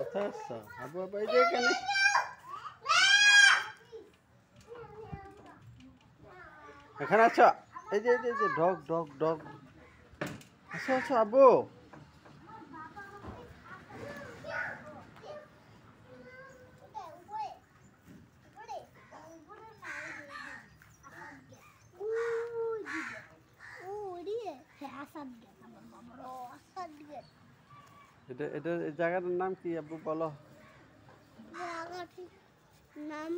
কোথায় আসছো? আবু আবু এই যে এখানে। এখানে আছো? এই যে এই যে ডগ ডগ ডগ। আসো আসো আবু। এটা এই জায়গাটার নাম কি আবু বলো? নাম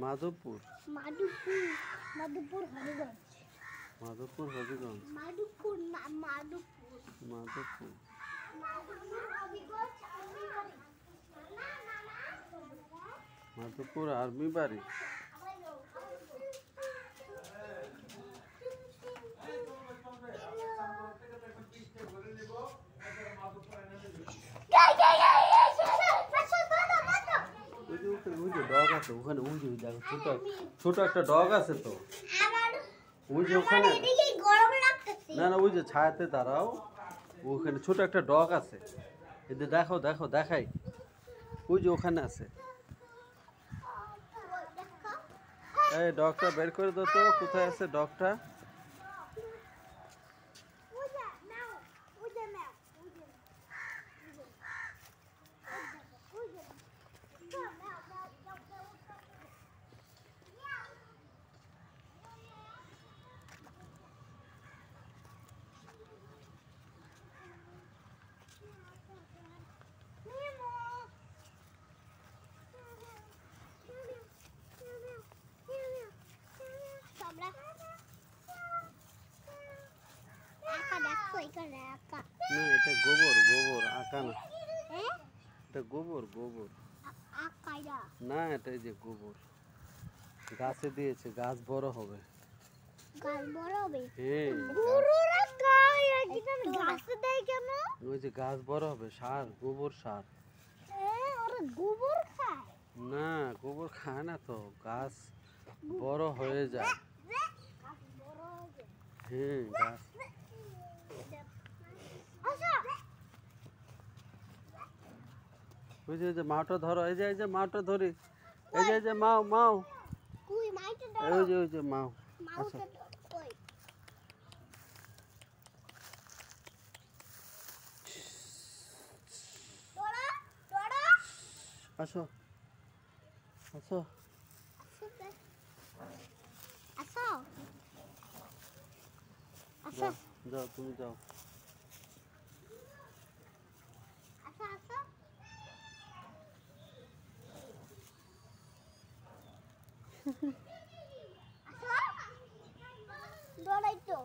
মাধবপুর। মাধবপুর। মাধবপুর হবিগঞ্জ। মাধবপুর হবিগঞ্জ। মাধবপুর না মাধবপুর। মাধবপুর। মাধবপুর হবিগঞ্জ আর্মি বাড়ি। মাধবপুর আর্মি বাড়ি। ওই যে ডগ আছে ওখানে, ওই যে দেখো ছোট ছোট একটা ডগ আছে তো ওই যে ওখানে। না না ওই যে ছায়াতে দাঁড়াও, ওখানে ছোট একটা ডগ আছে। এদের দেখো দেখো দেখাই, ওই যে ওখানে আছে। এই ডগটা বের করে দাও তো, কোথায় আছে ডগটা? না এটা গোবর, গোবর আঁকা না, এটা গোবর গোবর। না এটা এই যে গোবর, গাছে দিয়েছে, গাছ বড় হবে। হ্যাঁ ওই যে গাছ বড় হবে, সার, গোবর সার। গোবর খায় না গোবর খায় না তো, গাছ বড় হয়ে যায়। হ্যাঁ গাছ। ওই যে মাওটা ধরো, এই যে মাওটা ধরি, এই যে মাও মাও, ওই যে মাও। আচ্ছা আসো আসো। যাও যাও তুমি যাও। দৌড়াই তো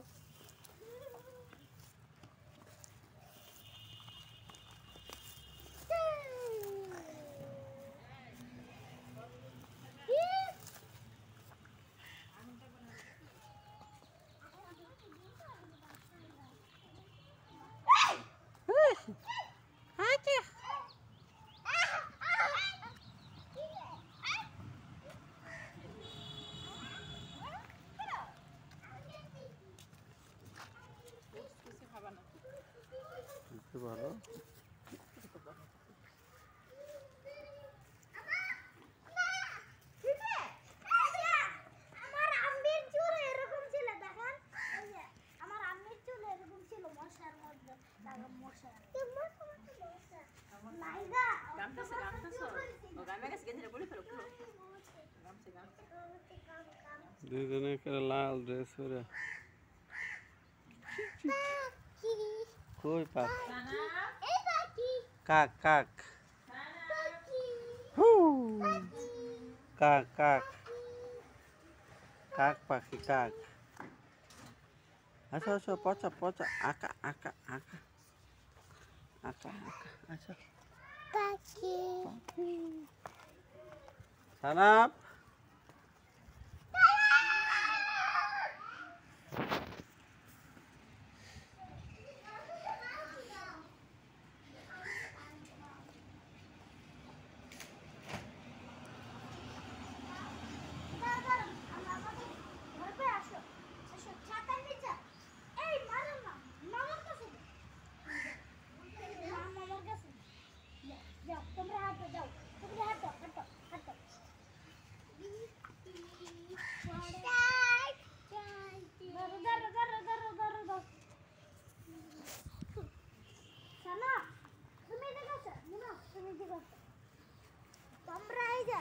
ভালো। দুজনে করে লাল ড্রেস পরে। কই পাক? কাক কাক। কাক কাক কাক পাখি কাক। আসো আসো পচা পচা, আঁকা আঁকা আঁকা আঁকা আঁকা। আসো সানাপ। তোমরা তোমরা এই যে